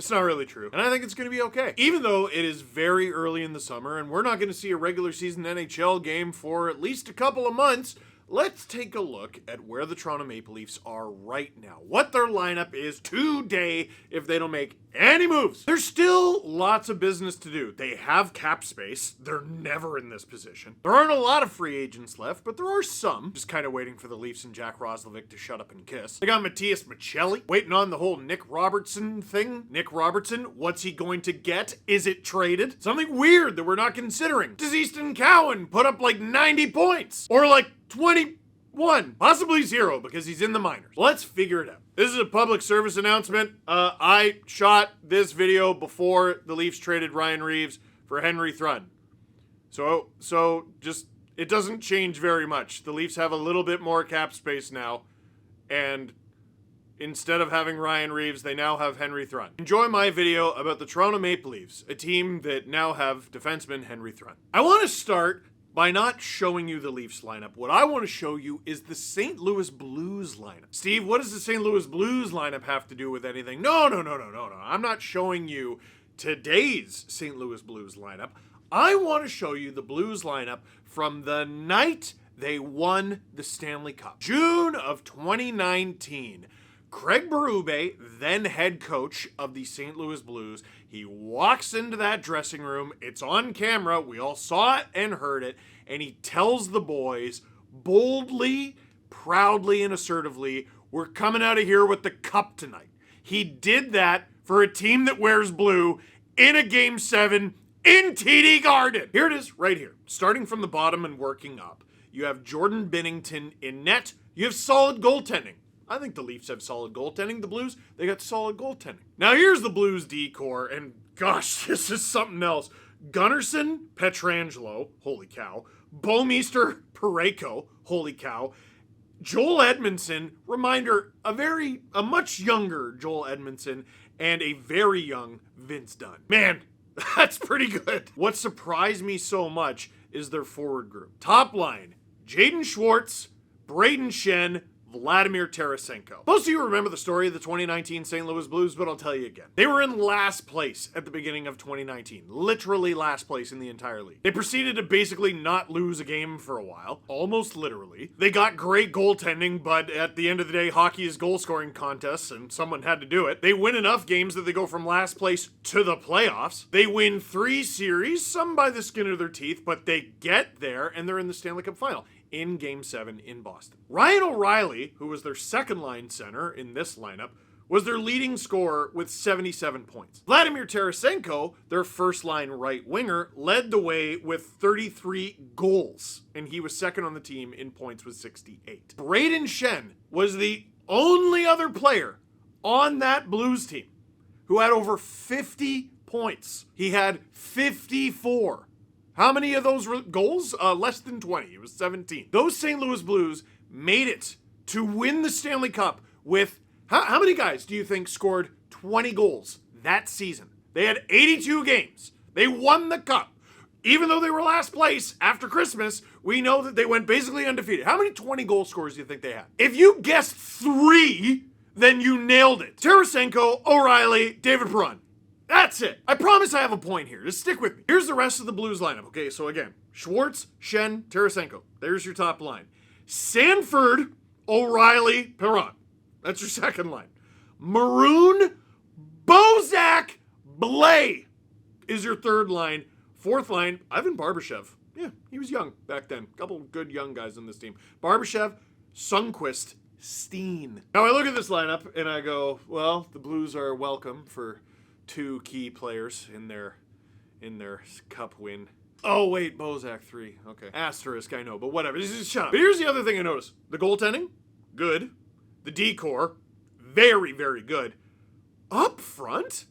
That's not really true. And I think it's going to be okay. Even though it is very early in the summer and we're not going to see a regular season NHL game for at least a couple of months, let's take a look at where the Toronto Maple Leafs are right now. What their lineup is today if they don't make any moves. There's still lots of business to do. They have cap space. They're never in this position. There aren't a lot of free agents left, but there are some. Just kind of waiting for the Leafs and Jack Roslovic to shut up and kiss. They got Matthias Michelli waiting on the whole Nick Robertson thing. Nick Robertson, what's he going to get? Is it traded? Something weird that we're not considering. Does Easton Cowan put up like 90 points? Or like 21, possibly 0 because he's in the minors. Let's figure it out. This is a public service announcement. I shot this video before the Leafs traded Ryan Reeves for Henry Thrun. So just, it doesn't change very much. The Leafs have a little bit more cap space now, and instead of having Ryan Reeves, they now have Henry Thrun. Enjoy my video about the Toronto Maple Leafs, a team that now have defenseman Henry Thrun. I want to start by not showing you the Leafs lineup. What I want to show you is the St. Louis Blues lineup. Steve, what does the St. Louis Blues lineup have to do with anything? No. I'm not showing you today's St. Louis Blues lineup. I want to show you the Blues lineup from the night they won the Stanley Cup. June of 2019. Craig Berube, then head coach of the St. Louis Blues, he walks into that dressing room. It's on camera. We all saw it and heard it. And he tells the boys boldly, proudly, and assertively, we're coming out of here with the cup tonight. He did that for a team that wears blue in a Game 7 in TD Garden. Here it is right here. Starting from the bottom and working up. You have Jordan Binnington in net. You have solid goaltending. I think the Leafs have solid goaltending. The Blues, they got solid goaltending. Now here's the Blues D-core, and gosh, this is something else. Gunnarsson, Pietrangelo, holy cow. Bouwmeester, Parayko, holy cow. Joel Edmondson, reminder, a much younger Joel Edmondson, and a very young Vince Dunn. Man, that's pretty good. What surprised me so much is their forward group. Top line, Jaden Schwartz, Braden Shen, Vladimir Tarasenko. Most of you remember the story of the 2019 St. Louis Blues, but I'll tell you again. They were in last place at the beginning of 2019. Literally last place in the entire league. They proceeded to basically not lose a game for a while. Almost literally. They got great goaltending, but at the end of the day, hockey is goal scoring contests, and someone had to do it. They win enough games that they go from last place to the playoffs. They win 3 series, some by the skin of their teeth, but they get there, and they're in the Stanley Cup final in Game 7 in Boston. Ryan O'Reilly, who was their second line center in this lineup, was their leading scorer with 77 points. Vladimir Tarasenko, their first line right winger, led the way with 33 goals, and he was second on the team in points with 68. Braden Shen was the only other player on that Blues team who had over 50 points. He had 54. How many of those goals? Less than 20. It was 17. Those St. Louis Blues made it to win the Stanley Cup with, how many guys do you think scored 20 goals that season? They had 82 games. They won the Cup. Even though they were last place after Christmas, we know that they went basically undefeated. How many 20 goal scorers do you think they had? If you guessed 3, then you nailed it. Tarasenko, O'Reilly, David Perron. That's it. I promise I have a point here. Just stick with me. Here's the rest of the Blues lineup. Okay, so again, Schwartz, Shen, Tarasenko. There's your top line. Sanford, O'Reilly, Perron. That's your second line. Maroon, Bozak, Blais is your third line. Fourth line, Ivan Barbashev. Yeah, he was young back then. Couple good young guys on this team. Barbashev, Sundqvist, Steen. Now I look at this lineup and I go, well, the Blues are welcome for 2 key players in their cup win. Oh wait, Bozak 3. Okay. Asterisk, I know, but whatever. Just shut up. But here's the other thing I noticed. The goaltending, good. The D-core, very, very good. Up front?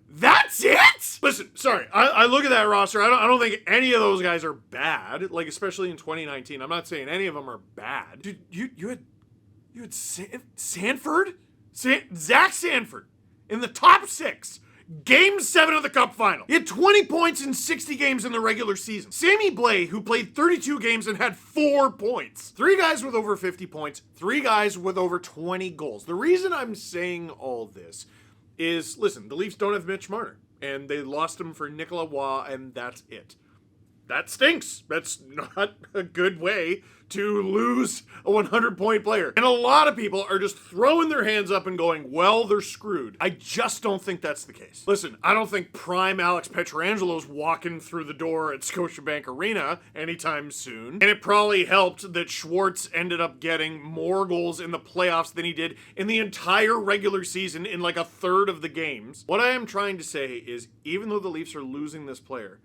That's it? Listen, sorry. I look at that roster. I don't think any of those guys are bad. Like, especially in 2019. I'm not saying any of them are bad. Dude, you had Sanford? Zach Sanford. In the top 6, Game 7 of the Cup final. He had 20 points in 60 games in the regular season. Sammy Blais, who played 32 games and had 4 points. 3 guys with over 50 points, 3 guys with over 20 goals. The reason I'm saying all this is, listen, the Leafs don't have Mitch Marner, and they lost him for Nicolas Waugh, and that's it. That stinks. That's not a good way to lose a 100-point player. And a lot of people are just throwing their hands up and going, well, they're screwed. I just don't think that's the case. Listen, I don't think prime Alex Pietrangelo's walking through the door at Scotiabank Arena anytime soon. And it probably helped that Schwartz ended up getting more goals in the playoffs than he did in the entire regular season in like a third of the games. What I am trying to say is, even though the Leafs are losing this player,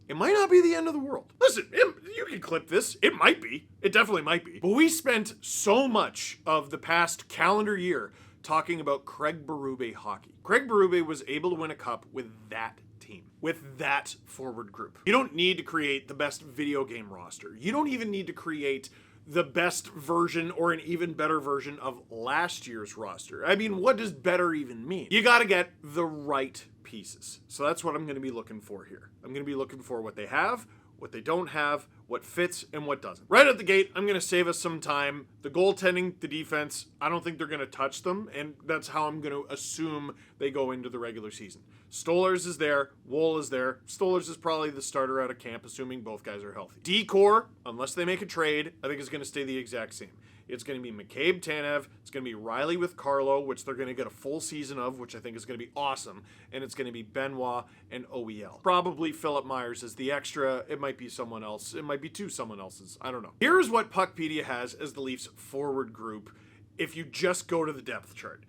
it might not be the end of the world. Listen, you can clip this. It might be. It definitely might be. But we spent so much of the past calendar year talking about Craig Berube hockey. Craig Berube was able to win a cup with that team, with that forward group. You don't need to create the best video game roster. You don't even need to create the best version or an even better version of last year's roster. I mean, what does better even mean? You gotta get the right pieces. So that's what I'm going to be looking for here. I'm going to be looking for what they have, what they don't have, what fits, and what doesn't. Right at the gate, I'm going to save us some time. The goaltending, the defense, I don't think they're going to touch them, and that's how I'm going to assume they go into the regular season. Stolarz is there, Woll is there. Stolarz is probably the starter out of camp, assuming both guys are healthy. D-core, unless they make a trade, I think is going to stay the exact same. It's going to be McCabe, Tanev. It's going to be Riley with Carlo, which they're going to get a full season of, which I think is going to be awesome. And it's going to be Benoit and OEL. Probably Philip Myers is the extra. It might be someone else. It might be someone else's. I don't know. Here's what Puckpedia has as the Leafs forward group if you just go to the depth chart.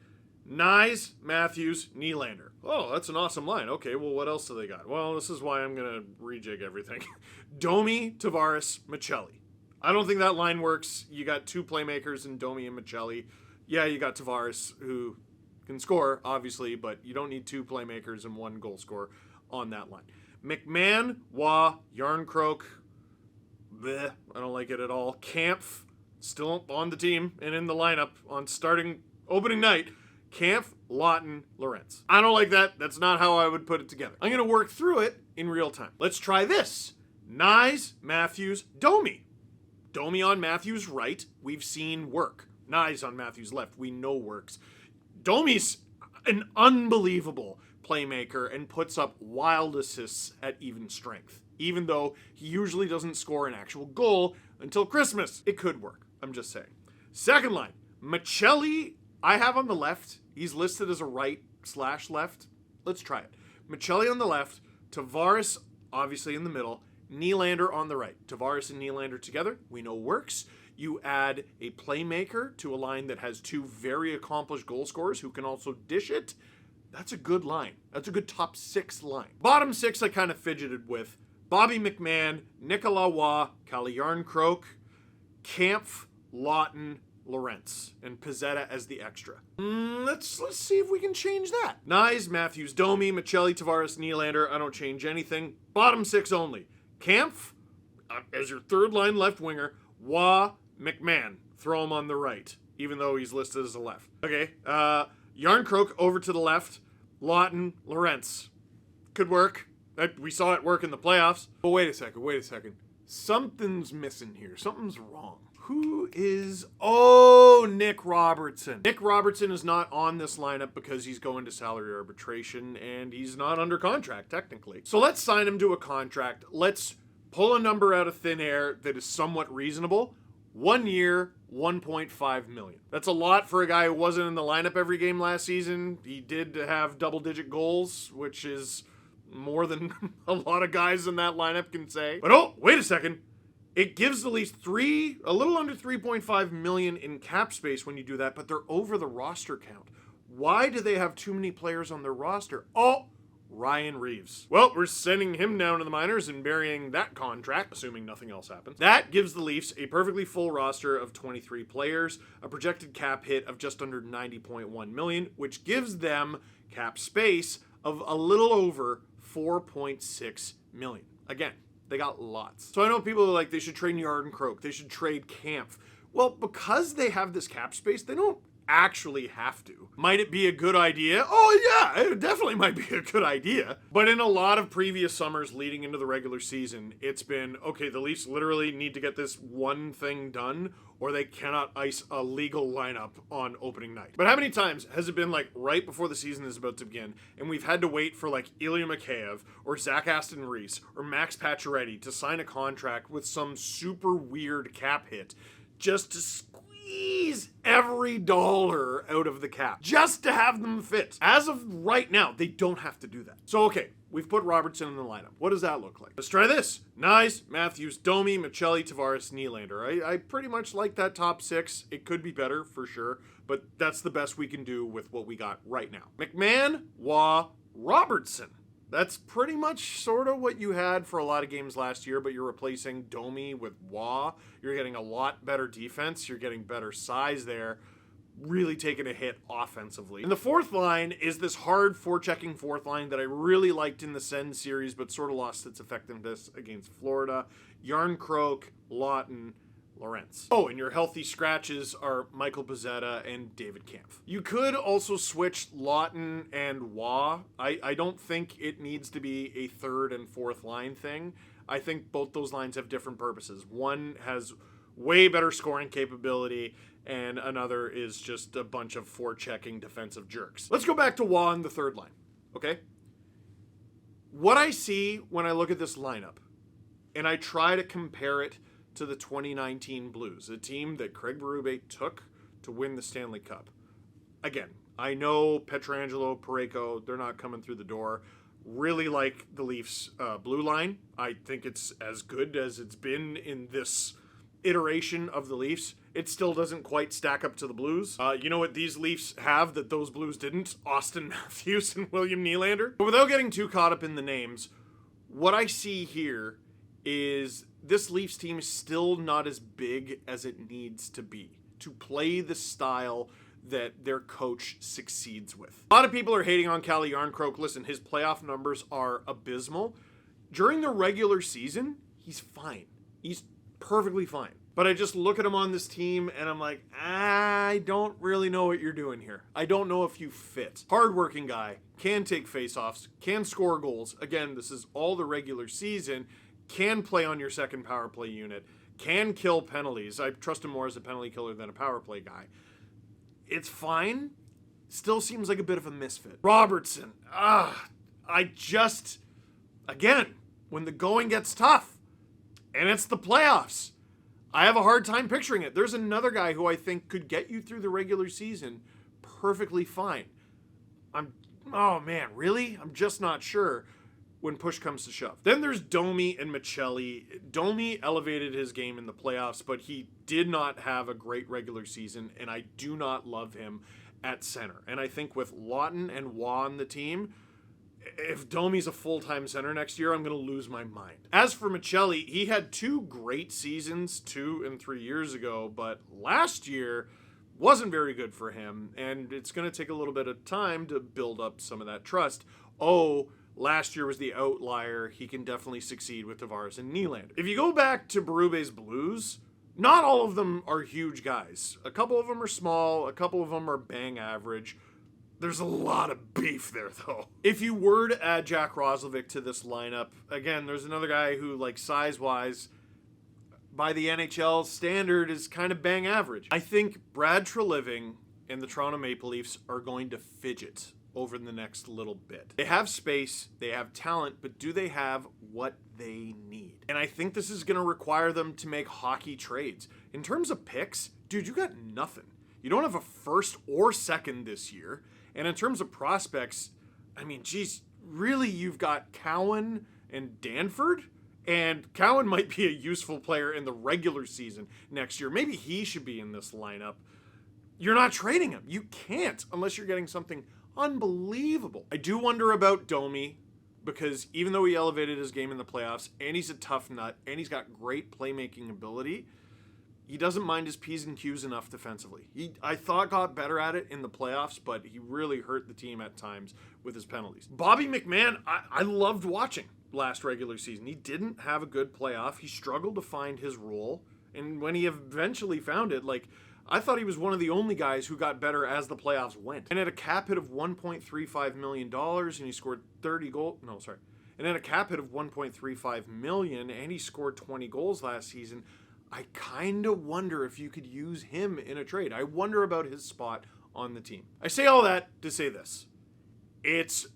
Nyes, Matthews, Nylander. Oh, that's an awesome line. Okay, well, what else do they got? Well, this is why I'm going to rejig everything. Domi, Tavares, Michelli. I don't think that line works. You got two playmakers in Domi and Michelli. Yeah, you got Tavares, who can score, obviously, but you don't need two playmakers and one goal scorer on that line. McMahon, Waugh, Yarncroke. Bleh, I don't like it at all. Kampf, still on the team and in the lineup on starting opening night. Kampf, Lawton, Lorentz. I don't like that. That's not how I would put it together. I'm going to work through it in real time. Let's try this. Nyes, Matthews, Domi. Domi on Matthews' right, we've seen work. Nyes on Matthews' left, we know works. Domi's an unbelievable playmaker and puts up wild assists at even strength, even though he usually doesn't score an actual goal until Christmas. It could work, I'm just saying. Second line, Michelli, I have on the left. He's listed as a right/left. Let's try it. Michelli on the left, Tavares obviously in the middle, Nylander on the right. Tavares and Nylander together, we know works. You add a playmaker to a line that has two very accomplished goal scorers who can also dish it. That's a good line. That's a good top six line. Bottom six I kind of fidgeted with. Bobby McMahon, Nicolas Waugh, Calle Yarncroke, Kampf, Lawton, Lorentz, and Pizzetta as the extra. Let's see if we can change that. Nyes, Matthews, Domi, Michelli, Tavares, Nylander. I don't change anything. Bottom six only. Kampf as your third line left winger. Waugh, McMahon. Throw him on the right, even though he's listed as a left. Okay, Yarncroke over to the left. Lawton, Lorentz. Could work. We saw it work in the playoffs. But wait a second. Something's missing here. Something's wrong. Who is... Oh, Nick Robertson. Nick Robertson is not on this lineup because he's going to salary arbitration and he's not under contract, technically. So let's sign him to a contract. Let's pull a number out of thin air that is somewhat reasonable. 1 year, $1.5 million. That's a lot for a guy who wasn't in the lineup every game last season. He did have double-digit goals, which is more than a lot of guys in that lineup can say. But oh, wait a second. It gives the Leafs a little under $3.5 million in cap space when you do that, but they're over the roster count. Why do they have too many players on their roster? Oh, Ryan Reeves. Well, we're sending him down to the minors and burying that contract, assuming nothing else happens. That gives the Leafs a perfectly full roster of 23 players, a projected cap hit of just under $90.1 million, which gives them cap space of a little over $4.6 million. Again, they got lots. So I know people are like, they should trade Yarncroke, they should trade Kampf. Well, because they have this cap space, they don't actually have to. Might it be a good idea? Oh yeah, it definitely might be a good idea. But in a lot of previous summers leading into the regular season, it's been, okay, the Leafs literally need to get this one thing done or they cannot ice a legal lineup on opening night. But how many times has it been like right before the season is about to begin and we've had to wait for like Ilya Mikheyev or Zach Aston Reese or Max Pacioretty to sign a contract with some super weird cap hit just to squeeze every dollar out of the cap, just to have them fit. As of right now, they don't have to do that. So okay, we've put Robertson in the lineup. What does that look like? Let's try this. Nice. Matthews, Domi, Michelli, Tavares, Nylander. I pretty much like that top six. It could be better for sure, but that's the best we can do with what we got right now. McMahon, Waugh, Robertson. That's pretty much sort of what you had for a lot of games last year, but you're replacing Domi with Waugh. You're getting a lot better defense. You're getting better size there. Really taking a hit offensively. And the fourth line is this hard forechecking fourth line that I really liked in the Sens series, but sort of lost its effectiveness against Florida. Yarncroke, Lawton, Lawrence. Oh, and your healthy scratches are Michael Pezzetta and David Kampf. You could also switch Lawton and Waugh. I don't think it needs to be a third and fourth line thing. I think both those lines have different purposes. One has way better scoring capability, and another is just a bunch of forechecking defensive jerks. Let's go back to Waugh in the third line, okay? What I see when I look at this lineup, and I try to compare it to the 2019 Blues, a team that Craig Berube took to win the Stanley Cup. Again, I know Pietrangelo, Parayko, they're not coming through the door. Really like the Leafs blue line. I think it's as good as it's been in this iteration of the Leafs. It still doesn't quite stack up to the Blues. You know what these Leafs have that those Blues didn't? Austin Matthews and William Nylander. But without getting too caught up in the names, what I see here is this Leafs team is still not as big as it needs to be to play the style that their coach succeeds with. A lot of people are hating on Calle Yarncroke. Listen, his playoff numbers are abysmal. During the regular season, he's fine. He's perfectly fine. But I just look at him on this team and I'm like, I don't really know what you're doing here. I don't know if you fit. Hardworking guy, can take faceoffs, can score goals. Again, this is all the regular season. Can play on your second power play unit, can kill penalties. I trust him more as a penalty killer than a power play guy. It's fine. Still seems like a bit of a misfit. Robertson, again, when the going gets tough, and it's the playoffs, I have a hard time picturing it. There's another guy who I think could get you through the regular season perfectly fine. Oh man, really? I'm just not sure when push comes to shove. Then there's Domi and Michelli. Domi elevated his game in the playoffs, but he did not have a great regular season, and I do not love him at center. And I think with Lawton and Waugh on the team, if Domi's a full-time center next year, I'm going to lose my mind. As for Michelli, he had two great seasons 2 and 3 years ago, but last year wasn't very good for him, and it's going to take a little bit of time to build up some of that trust. Last year was the outlier. He can definitely succeed with Tavares and Nylander. If you go back to Berube's Blues, not all of them are huge guys. A couple of them are small. A couple of them are bang average. There's a lot of beef there, though. If you were to add Jack Roslovic to this lineup, again, there's another guy who, like, size-wise, by the NHL standard, is kind of bang average. I think Brad Treliving and the Toronto Maple Leafs are going to fidget over the next little bit. They have space, they have talent, but do they have what they need? And I think this is going to require them to make hockey trades. In terms of picks, dude, you got nothing. You don't have a first or second this year. And in terms of prospects, I mean, geez, really, you've got Cowan and Danford? And Cowan might be a useful player in the regular season next year. Maybe he should be in this lineup. You're not trading him. You can't unless you're getting something unbelievable. I do wonder about Domi, because even though he elevated his game in the playoffs, and he's a tough nut, and he's got great playmaking ability, he doesn't mind his P's and Q's enough defensively. I thought got better at it in the playoffs, but he really hurt the team at times with his penalties. Bobby McMahon, I loved watching last regular season. He didn't have a good playoff. He struggled to find his role, and when he eventually found it, I thought he was one of the only guys who got better as the playoffs went. And at a cap hit of $1.35 million, and he scored 30 goals. No, sorry. And at a cap hit of $1.35 million, and he scored 20 goals last season, I kind of wonder if you could use him in a trade. I wonder about his spot on the team. I say all that to say this. It's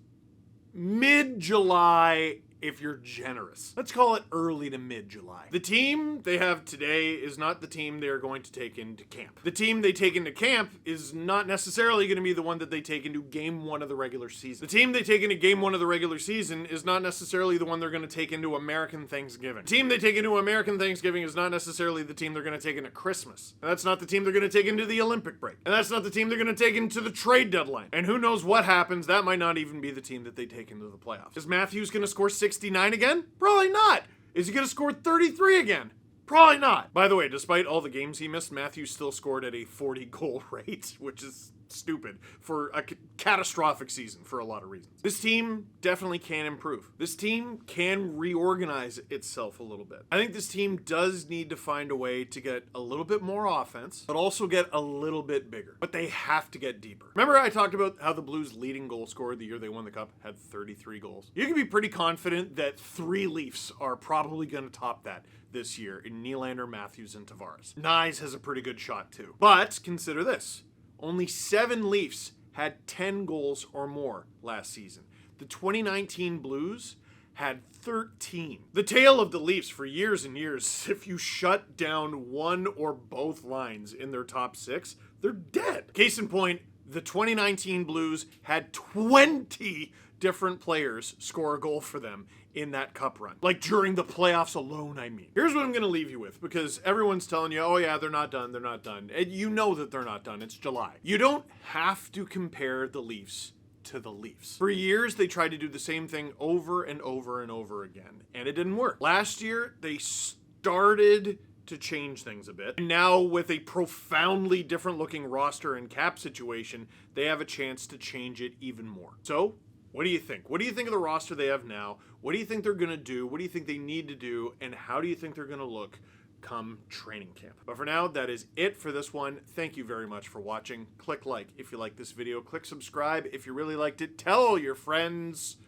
mid-July if you're generous. Let's call it early to mid-July. The team they have today is not the team they're going to take into camp. The team they take into camp is not necessarily going to be the one that they take into game 1 of the regular season. The team they take into game 1 of the regular season is not necessarily the one they're going to take into American Thanksgiving. The team they take into American Thanksgiving is not necessarily the team they're going to take into Christmas. And that's not the team they're going to take into the Olympic break. And that's not the team they're going to take into the trade deadline. And who knows what happens, that might not even be the team that they take into the playoffs. Is Matthews going to score 69 again? Probably not. Is he going to score 33 again? Probably not. By the way, despite all the games he missed, Matthews still scored at a 40 goal rate, which is stupid for a catastrophic season for a lot of reasons. This team definitely can improve. This team can reorganize itself a little bit. I think this team does need to find a way to get a little bit more offense, but also get a little bit bigger. But they have to get deeper. Remember I talked about how the Blues' leading goal scorer the year they won the Cup had 33 goals? You can be pretty confident that 3 Leafs are probably going to top that this year in Nylander, Matthews, and Tavares. Nyes has a pretty good shot too. But consider this. Only 7 Leafs had 10 goals or more last season. The 2019 Blues had 13. The tale of the Leafs for years and years, if you shut down one or both lines in their top 6, they're dead. Case in point, the 2019 Blues had 20 different players score a goal for them in that cup run. Like during the playoffs alone, I mean. Here's what I'm going to leave you with, because everyone's telling you, oh yeah, they're not done, they're not done. And you know that they're not done. It's July. You don't have to compare the Leafs to the Leafs. For years, they tried to do the same thing over and over and over again, and it didn't work. Last year, they started to change things a bit. And now with a profoundly different looking roster and cap situation, they have a chance to change it even more. So, what do you think? What do you think of the roster they have now? What do you think they're going to do? What do you think they need to do? And how do you think they're going to look come training camp? But for now, that is it for this one. Thank you very much for watching. Click like if you like this video. Click subscribe if you really liked it. Tell all your friends.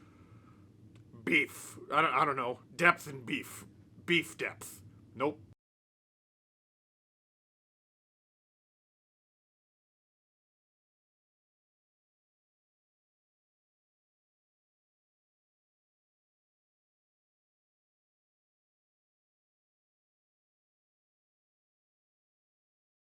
Beef. I don't know. Depth and beef. Beef depth. Nope.